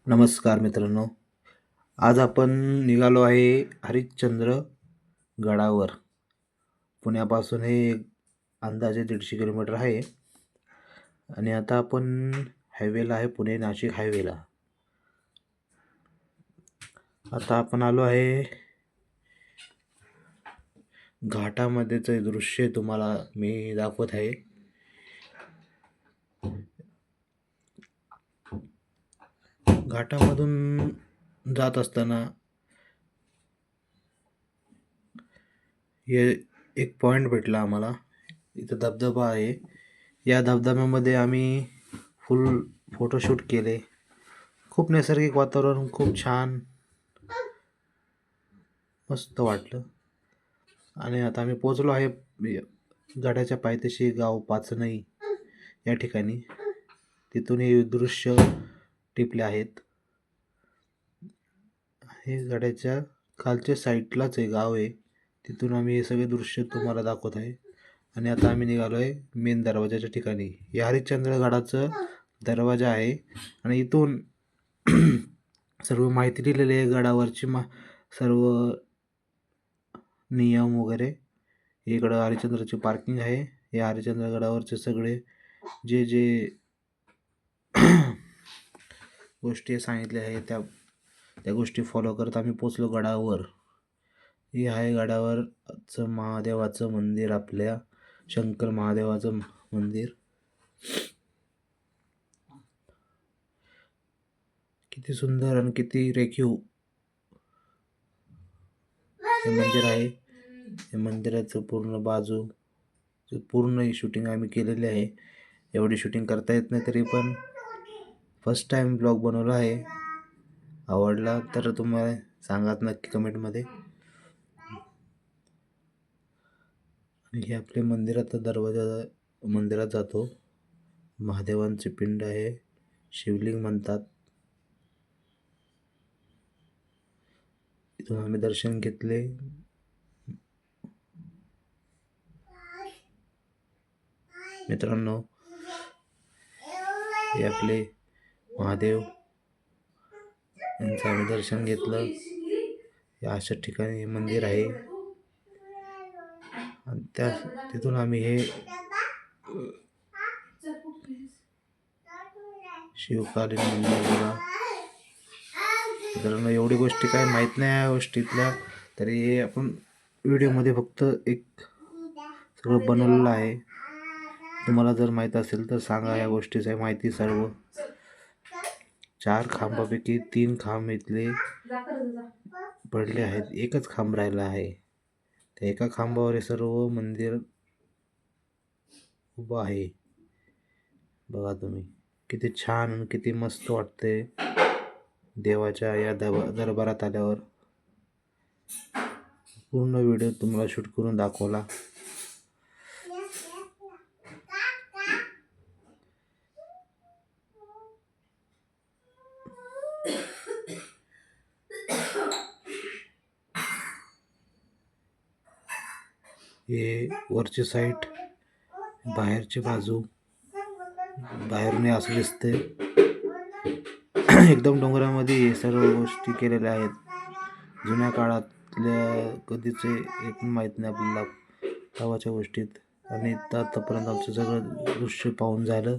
नमस्कार मित्रांनो, आज आपण निघालो आहे हरिश्चंद्र गडावर. पुण्यापासून हे अंदाजे 150 किलोमीटर आहे आणि आता आपण हायवेला आहे, पुणे नाशिक हायवेला. आता आपण आलो आहे घाटामध्येचं दृश्य तुम्हाला मी दाखवत आहे. घाटामधून जात असताना हे एक पॉइंट भेटला आम्हाला. इथं धबधबा आहे. या धबधब्यामध्ये आम्ही फुल फोटोशूट केले. खूप नैसर्गिक वातावरण, खूप छान मस्त वाटलं. आणि आता आम्ही पोचलो आहे गडाच्या पायथ्याशी गाव पाचनई या ठिकाणी. तिथून हे दृश्य टिपले आहेत. हे गडाच्या खालच्या साईडलाच हे गाव आहे. तिथून आम्ही हे सगळे दृश्य तुम्हाला दाखवत आहे. आणि आता आम्ही निघालो आहे मेन दरवाजाच्या ठिकाणी. हे हरिश्चंद्रगडाचं दरवाजा आहे आणि इथून सर्व माहिती दिलेली आहे गडावरची, सर्व नियम वगैरे. इकडं हरिश्चंद्राची पार्किंग आहे. हे हरिश्चंद्रगडावरचे सगळे जे जे गोष्टी सांगितल्या आहे त्या गोष्टी फॉलो करत आम्ही पोचलो गडावर. हे आहे गडावरचं महादेवाचं मंदिर, आपल्या शंकर महादेवाचं मंदिर. किती सुंदर आणि किती रेखीव हे मंदिर आहे. हे मंदिराचं पूर्ण शूटिंग आम्ही केलेली आहे. एवढी शूटिंग करता येत नाही, तरी पण फर्स्ट टाइम ब्लॉग बनवला आहे. आवडला तर तुम्हाला सांगा नक्की कमेंटमध्ये. हे आपले मंदिरात मंदिरात जातो. महादेवांची पिंड आहे, शिवलिंग म्हणतात. इथून आम्ही दर्शन घेतले. मित्रांनो, हे आपले महादेव यांचं आम्ही दर्शन घेतलं. या अशा ठिकाणी हे मंदिर आहे. आणि तिथून आम्ही हे शिवकालीन मंदिर बघा. मित्रांनो, एवढी गोष्टी काय माहीत नाही या गोष्टीतल्या, तरी हे आपण व्हिडिओमध्ये फक्त एक सगळं बनवलेलं आहे. तुम्हाला जर माहीत असेल तर सांगा या गोष्टीची माहिती. सर्व 4 खांबापैकी 3 खांब इथले पडले आहेत. एकच खांब राहिला आहे. त्या एका खांबावर हे सर्व मंदिर उभं आहे. बघा तुम्ही, किती छान आणि किती मस्त वाटते देवाच्या या दरबारात आल्यावर. पूर्ण व्हिडिओ तुम्हाला शूट करून दाखवला. हे वरची साईड, बाहेरची बाजू, बाहेरून असं दिसते. एकदम डोंगरामध्ये सर्व गोष्टी केलेल्या आहेत. जुन्या काळातल्या कधीचे एक माहीत नाही आपल्याला गावाच्या गोष्टीत. आणि आतापर्यंत आमचं सगळं दृश्य पाहून झालं.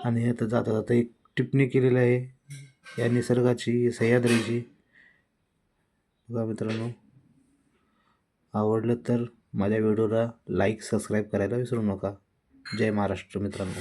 आणि आता जाता जाता एक टिप्पणी केलेली आहे या निसर्गाची, सह्याद्रीची. बघा मित्रांनो, आवडलं तर माझ्या व्हिडिओला लाईक, सबस्क्राईब करायला विसरू नका. जय महाराष्ट्र मित्रांनो.